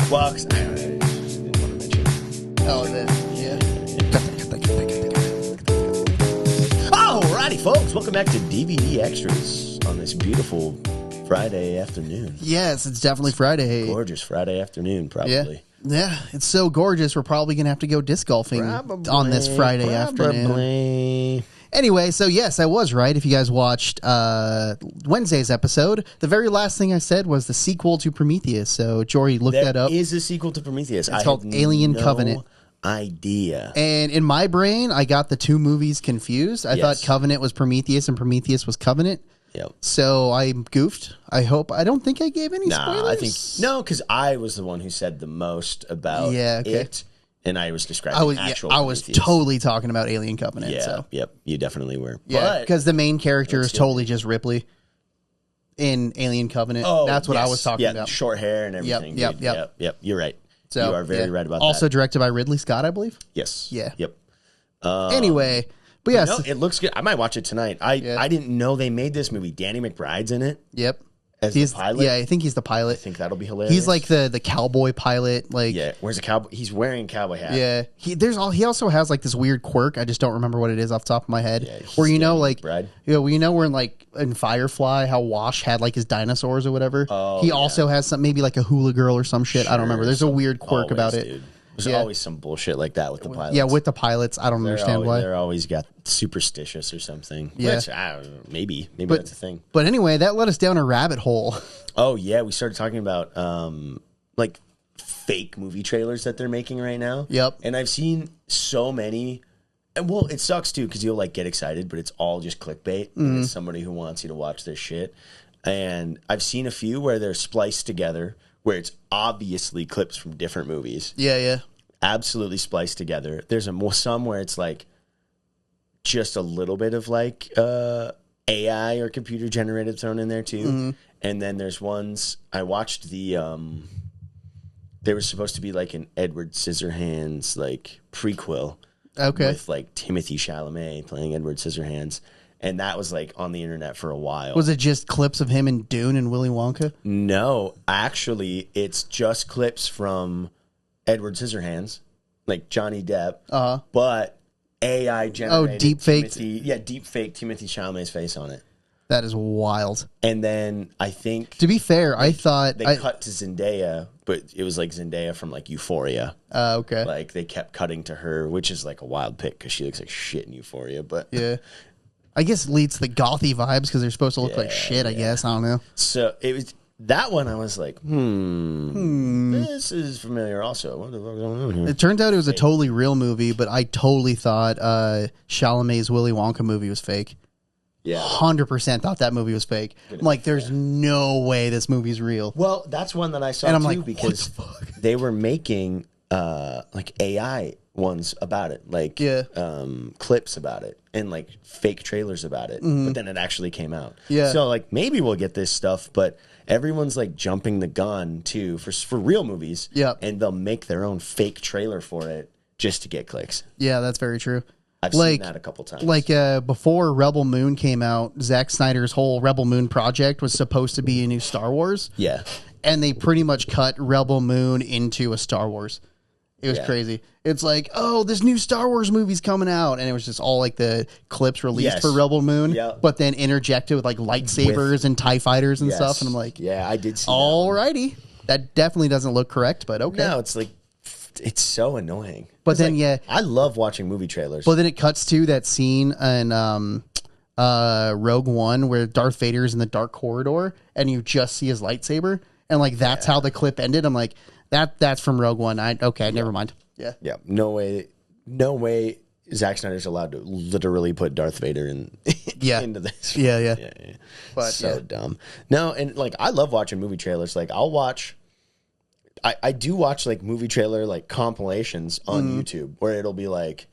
Well, 'cause I didn't want to mention. Oh, that, yeah. Alrighty, folks. Welcome back to DVD Extras on this beautiful Friday afternoon. Yes, it's definitely Friday. Gorgeous Friday afternoon, probably. Yeah, it's so gorgeous. We're probably going to have to go disc golfing on this Friday afternoon. Anyway, so yes, I was right. If you guys watched Wednesday's episode, the very last thing I said was the sequel to Prometheus. So, Jory, look that up. There is a sequel to Prometheus. It's called Alien Covenant. Idea. And in my brain, I got the two movies confused. I thought Covenant was Prometheus and Prometheus was Covenant. Yep. So I goofed. I don't think I gave any spoilers. I think no, because I was the one who said the most about it, and I was describing actual. I was totally talking about Alien Covenant. Yeah, so. Yep, you definitely were. Yeah, because the main character is totally just Ripley in Alien Covenant. Oh, that's what I was talking about. Short hair and everything. Yep. You're right. So you are very right about that. Also directed by Ridley Scott, I believe. Yes. Yeah. Yep. Anyway. But yes, no, it looks good. I might watch it tonight. I didn't know they made this movie. Danny McBride's in it. Yep. As the pilot? Yeah, I think he's the pilot. I think that'll be hilarious. He's like the cowboy pilot. Like, yeah, where's a cowboy? He's wearing a cowboy hat. Yeah, he also has like this weird quirk. I just don't remember what it is off the top of my head. Yeah, where McBride. Where in Firefly how Wash had like his dinosaurs or whatever. Oh, he also has some maybe like a hula girl or some shit. Sure, I don't remember. There's a weird quirk about it. Dude. There's always some bullshit like that with the pilots. Yeah, with the pilots, I don't understand why. They're always got superstitious or something. Yeah, which, I don't know, maybe that's a thing. But anyway, that led us down a rabbit hole. Oh yeah, we started talking about like fake movie trailers that they're making right now. Yep. And I've seen so many. And well, it sucks too because you'll like get excited, but it's all just clickbait. And it's somebody who wants you to watch their shit. And I've seen a few where they're spliced together, where it's obviously clips from different movies. Yeah. Absolutely spliced together. There's some where it's like just a little bit of like AI or computer generated thrown in there too. And then there's ones I watched there was supposed to be like an Edward Scissorhands like prequel. Okay. With like Timothy Chalamet playing Edward Scissorhands. And that was like on the internet for a while. Was it just clips of him in Dune and Willy Wonka? No, actually, it's just clips from Edward Scissorhands, like Johnny Depp, but AI generated. Oh, deep fake. Deep fake Timothy Chalamet's face on it. That is wild. And then I think, to be fair, I thought they cut to Zendaya, but it was like Zendaya from like Euphoria. Okay. Like they kept cutting to her, which is like a wild pick because she looks like shit in Euphoria. But yeah. I guess it leads to the gothy vibes because they're supposed to look like shit, I guess. I don't know. So it was that one I was like, this is familiar also. What the fuck is going on here? It turns out it was a totally real movie, but I totally thought Chalamet's Willy Wonka movie was fake. Yeah. 100% thought that movie was fake. I'm like, there's no way this movie's real. Well, that's one that I saw and I'm too like, because what the fuck? They were making like AI ones about it, like clips about it and like fake trailers about it, but then it actually came out. Yeah. So like maybe we'll get this stuff, but everyone's like jumping the gun too for real movies. Yeah. And they'll make their own fake trailer for it just to get clicks. Yeah, that's very true. I've seen that a couple times. Like before Rebel Moon came out, Zack Snyder's whole Rebel Moon project was supposed to be a new Star Wars. Yeah. And they pretty much cut Rebel Moon into a Star Wars. It was crazy. It's like, oh, this new Star Wars movie's coming out. And it was just all like the clips released for Rebel Moon, but then interjected with like lightsabers and TIE fighters and stuff. And I'm like, yeah, I did see alrighty. That definitely doesn't look correct, but okay. No, it's like, it's so annoying. But then, I love watching movie trailers. But then it cuts to that scene in Rogue One where Darth Vader is in the dark corridor and you just see his lightsaber. And like, that's how the clip ended. I'm like, that's from Rogue One. Never mind. Yeah. Yeah. No way Zack Snyder's allowed to literally put Darth Vader into this. Yeah. But so dumb. No, and like I love watching movie trailers. Like I do watch like movie trailer like compilations on YouTube where it'll be like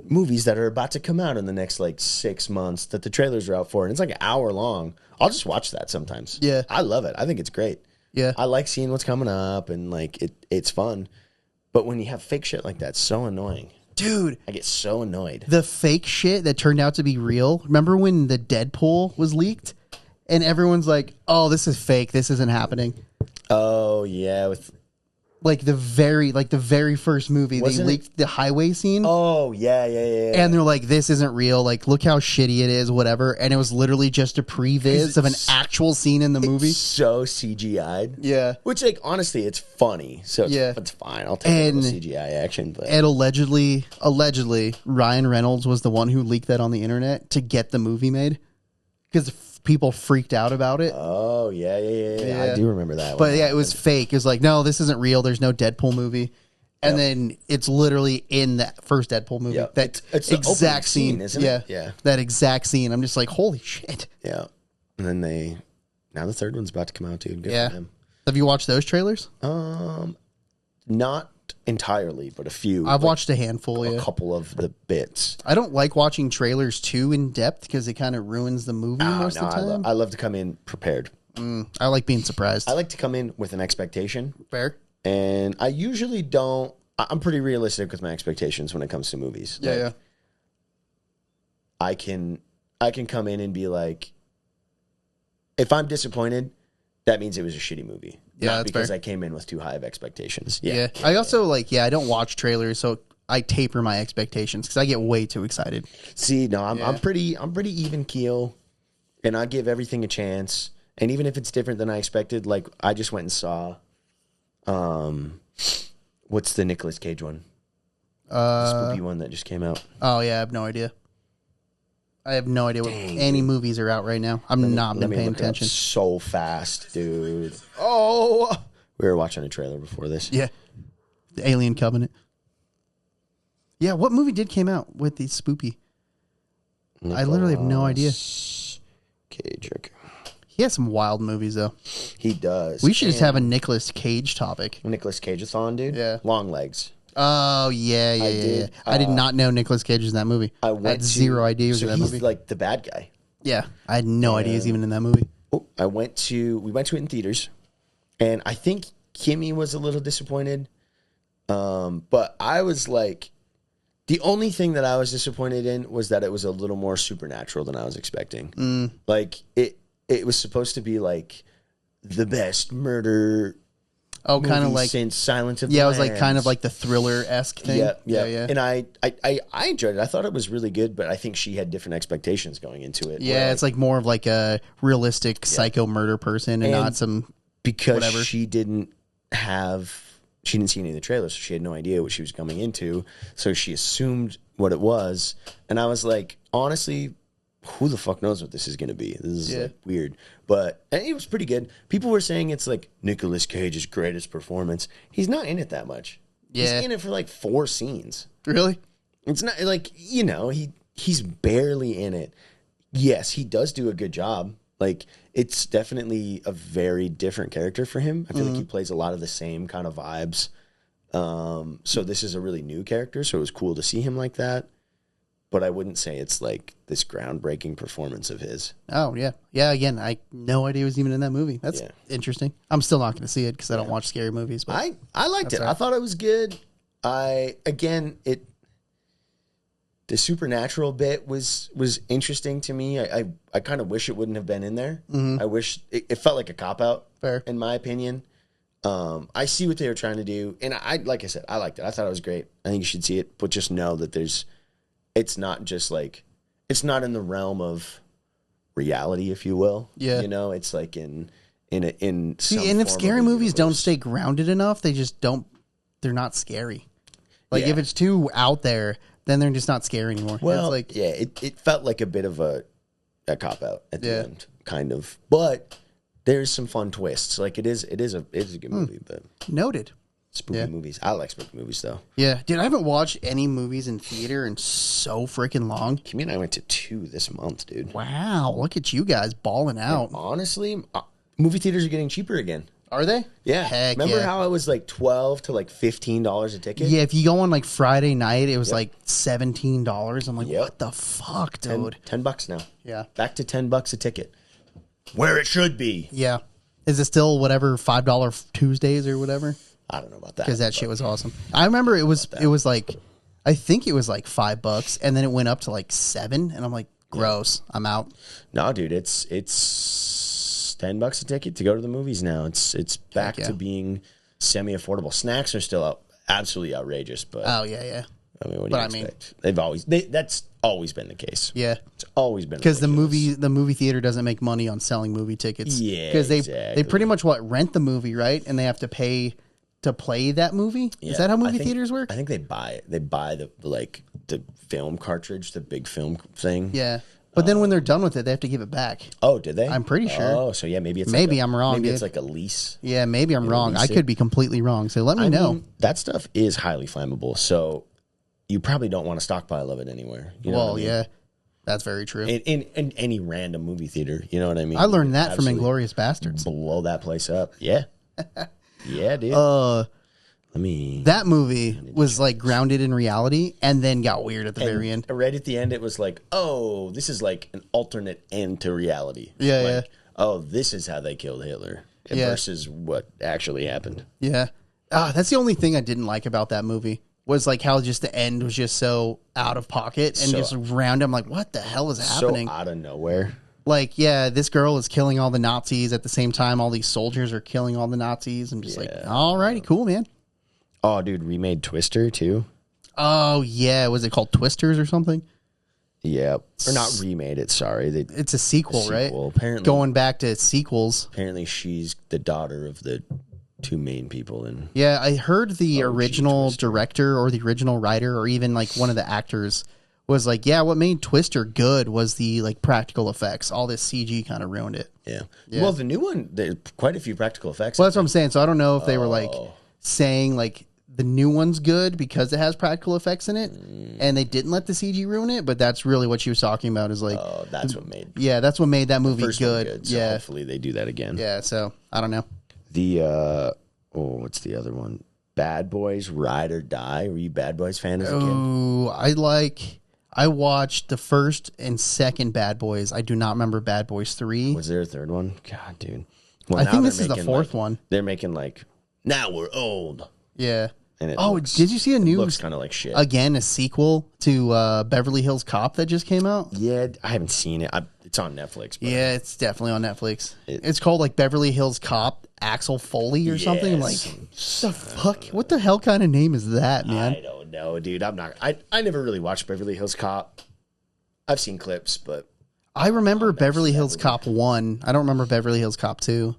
movies that are about to come out in the next like 6 months that the trailers are out for, and it's like an hour long. I'll just watch that sometimes. Yeah. I love it. I think it's great. Yeah. I like seeing what's coming up and like it's fun. But when you have fake shit like that, it's so annoying. Dude, I get so annoyed. The fake shit that turned out to be real. Remember when the Deadpool was leaked? And everyone's like, oh, this is fake. This isn't happening. Oh, yeah. With like the very first movie, they leaked the highway scene. Oh, yeah. And they're like, this isn't real. Like, look how shitty it is, whatever. And it was literally just a previs of an actual scene in the movie. So CGI'd. Yeah. Which, like, honestly, it's funny. So it's fine. I'll take a little CGI action. But. And allegedly, Ryan Reynolds was the one who leaked that on the internet to get the movie made. Because people freaked out about it. Oh, yeah. I do remember that. But yeah, it was fake. It was like, no, this isn't real. There's no Deadpool movie. And then it's literally in that first Deadpool movie. Yep. That it's exact scene, isn't it? Yeah. That exact scene. I'm just like, holy shit. Yeah. And then now the third one's about to come out, dude. Good for them. Have you watched those trailers? Not entirely, but a few. I've watched a handful, a couple of the bits. I don't like watching trailers too in depth because it kind of ruins the movie most of the time. I love to come in prepared. I like being surprised. I like to come in with an expectation. Fair. And I usually don't. I'm pretty realistic with my expectations when it comes to movies. Yeah. I can come in and be like, if I'm disappointed, that means it was a shitty movie. Yeah, not that's because fair. I came in with too high of expectations. Yeah. I also I don't watch trailers, so I taper my expectations because I get way too excited. See, no, I'm pretty even keel, and I give everything a chance. And even if it's different than I expected, like I just went and saw, what's the Nicolas Cage one? The spooky one that just came out. Oh yeah, I have no idea. I have no idea what any movies are out right now. I'm not been paying attention. So fast, dude. Oh, we were watching a trailer before this. Yeah, the Alien Covenant. Yeah, what movie came out with the spoopy? I literally have no idea. Cage. Okay. He has some wild movies though. He does. We should just have a Nicolas Cage topic. Nicolas Cage-a-thon, dude. Yeah. Long legs. Oh yeah. I did not know Nicolas Cage was in that movie. I had zero idea he was in that movie. He's like the bad guy. Yeah, I had no idea he was even in that movie. We went to it in theaters, and I think Kimmy was a little disappointed. But I was like, the only thing that I was disappointed in was that it was a little more supernatural than I was expecting. Like it was supposed to be like the best murder. Oh, kind of like since Silence of the Lambs. It was like kind of like the thriller-esque thing. Yeah. And I enjoyed it. I thought it was really good, but I think she had different expectations going into it. Yeah, it's like more of like a realistic psycho murder person and not some because she didn't see any of the trailers, so she had no idea what she was coming into. So she assumed what it was, and I was like, honestly, who the fuck knows what this is going to be? This is like weird. But and it was pretty good. People were saying it's like Nicolas Cage's greatest performance. He's not in it that much. Yeah. He's in it for like 4 scenes. Really? It's not like, he's barely in it. Yes, he does do a good job. Like, it's definitely a very different character for him. I feel like he plays a lot of the same kind of vibes. So this is a really new character, so it was cool to see him like that. But I wouldn't say it's like this groundbreaking performance of his. Oh, yeah. Yeah, again, I no idea he was even in that movie. That's interesting. I'm still not going to see it because I don't watch scary movies. But I liked it. Right. I thought it was good. The supernatural bit was interesting to me. I kind of wish it wouldn't have been in there. I wish it felt like a cop-out, in my opinion. I see what they were trying to do. And like I said, I liked it. I thought it was great. I think you should see it. But just know that it's not just like, it's not in the realm of reality, if you will. Yeah. It's like in some See, and if scary movies don't stay grounded enough, they just don't, they're not scary. Like if it's too out there, then they're just not scary anymore. Well, it felt like a bit of a cop-out at the end, kind of. But there's some fun twists. Like it is a good movie, but noted. Spooky movies. I like spooky movies, though. Yeah. Dude, I haven't watched any movies in theater in so freaking long. Kimmy and I went to 2 this month, dude. Wow. Look at you guys balling out. And honestly, movie theaters are getting cheaper again. Are they? Yeah. Heck Remember how it was like $12 to like $15 a ticket? Yeah, if you go on like Friday night, it was like $17. I'm like, what the fuck, dude? $10 now. Yeah. Back to $10 a ticket. Where it should be. Yeah. Is it still whatever $5 Tuesdays or whatever? I don't know about that. Because that shit was awesome. I remember it was like, I think it was like $5, and then it went up to like $7, and I'm like, gross. I'm out. No, dude, it's $10 a ticket to go to the movies now. It's back to being semi-affordable. Snacks are still absolutely outrageous, but Oh yeah. I mean, what do you expect? That's always been the case. Yeah, it's always been because the movie theater doesn't make money on selling movie tickets. Yeah, because they pretty much rent the movie, right, and they have to pay to play that movie. Yeah, is that how movie theaters work? I think they buy it. They buy the film cartridge, the big film thing. Yeah. But then when they're done with it, they have to give it back. Oh, did they? I'm pretty sure. Oh, so yeah, maybe I'm wrong. Maybe dude. it's like a lease. Yeah, maybe I'm wrong. I could be completely wrong. So let me know. Mean, that stuff is highly flammable, so you probably don't want a stockpile of it anywhere. You know what I mean? Yeah, that's very true. In any random movie theater, you know what I mean? I learned that from Inglourious Bastards. Blow that place up. Yeah, yeah, dude. That movie was like grounded in reality and then got weird at the very end. Right at the end, it was like, oh, this is like an alternate end to reality. Yeah, like, oh, this is how they killed Hitler versus what actually happened. Yeah. That's the only thing I didn't like about that movie was like how just the end was just so out of pocket and just random. Like, what the hell is happening? So out of nowhere. Like, yeah, this girl is killing all the Nazis at the same time. All these soldiers are killing all the Nazis. I'm just like, all righty, cool, man. Oh, dude, remade Twister, too. Oh, yeah. Was it called Twisters or something? Yeah. Or not remade it, sorry. It's a sequel, right? Apparently, going back to sequels. Apparently, she's the daughter of the two main people in. Yeah, I heard the original director or the original writer or even like one of the actors was like, yeah, what made Twister good was the like practical effects. All this CG kind of ruined it. Yeah. Well, the new one, there's quite a few practical effects. Well, that's what I'm saying. So I don't know if they were like saying like the new one's good because it has practical effects in it and they didn't let the CG ruin it, but that's really what she was talking about is like, oh, that's what made. Yeah, that's what made that movie good. So hopefully they do that again. Yeah, so I don't know. The what's the other one? Bad Boys Ride or Die. Were you Bad Boys fan as a kid? Oh, I watched the first and second Bad Boys. I do not remember Bad Boys 3. Was there a third one? God, dude. Well, I think this is the fourth one. They're making like, now we're old. Yeah. And did you see a new? Looks kind of like shit. Again, a sequel to Beverly Hills Cop that just came out. Yeah, I haven't seen it. It's on Netflix. But yeah, it's definitely on Netflix. It's called like Beverly Hills Cop Axel Foley or something. I'm like, the fuck? What the hell kind of name is that, man? I don't know, dude. I'm not. I never really watched Beverly Hills Cop. I've seen clips, but I remember Beverly Hills Cop 1. I don't remember Beverly Hills Cop 2.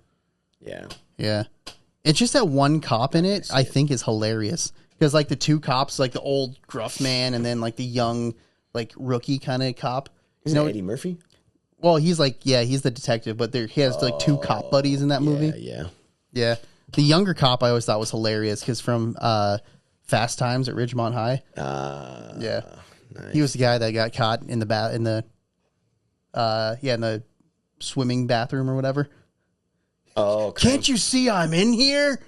Yeah. Yeah. It's just that one cop in it, I think, is hilarious. Because, like, the two cops, like the old gruff man and then, like, the young, like, rookie kind of cop. Isn't it Eddie Murphy? Well, he's, like, yeah, he's the detective, but he has, like, two cop buddies in that movie. Yeah. Yeah. The younger cop I always thought was hilarious because from Fast Times at Ridgemont High. Yeah. Nice. He was the guy that got caught in the in the swimming bathroom or whatever. Oh, okay. Can't you see I'm in here?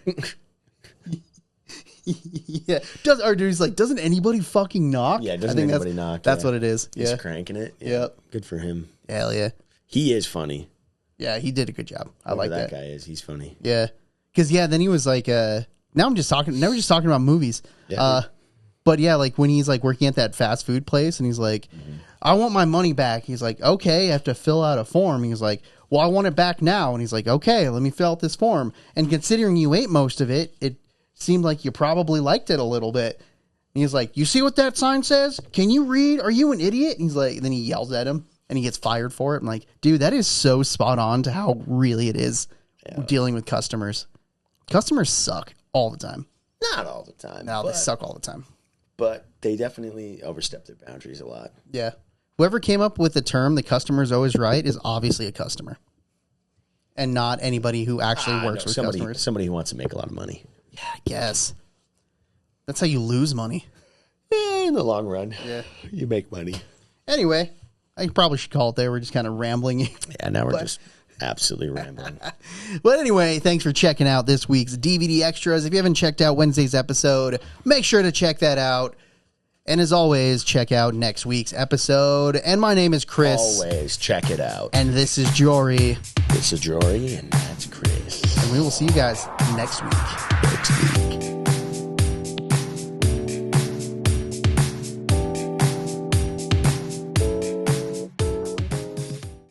Yeah. He's like, doesn't anybody fucking knock? Yeah, doesn't anybody knock? That's what it is. Yeah. He's cranking it. Yeah. Yep. Good for him. Hell yeah. He is funny. Yeah, he did a good job. I like that. That guy is. He's funny. Yeah. Because, then he was like, now we're just talking about movies. Yeah. But yeah, like when he's like working at that fast food place and he's like, I want my money back. He's like, okay, I have to fill out a form. He's like, well, I want it back now. And he's like, okay, let me fill out this form. And considering you ate most of it, it seemed like you probably liked it a little bit. And he's like, you see what that sign says? Can you read? Are you an idiot? And he's like, and then he yells at him and he gets fired for it. I'm like, dude, that is so spot on to how really it is dealing with customers. Customers suck all the time. Not all the time. No, they suck all the time. But they definitely overstep their boundaries a lot. Yeah. Whoever came up with the term "the customer's always right" is obviously a customer, and not anybody who actually works with customers. Somebody who wants to make a lot of money. Yeah, I guess that's how you lose money. In the long run, yeah, you make money. Anyway, I probably should call it there. We're just kind of rambling. Yeah, now we're just absolutely rambling. But anyway, thanks for checking out this week's DVD Extras. If you haven't checked out Wednesday's episode, make sure to check that out. And as always, check out next week's episode. And my name is Chris. Always check it out. And this is Jory. This is Jory, and that's Chris. And we will see you guys next week. Next week.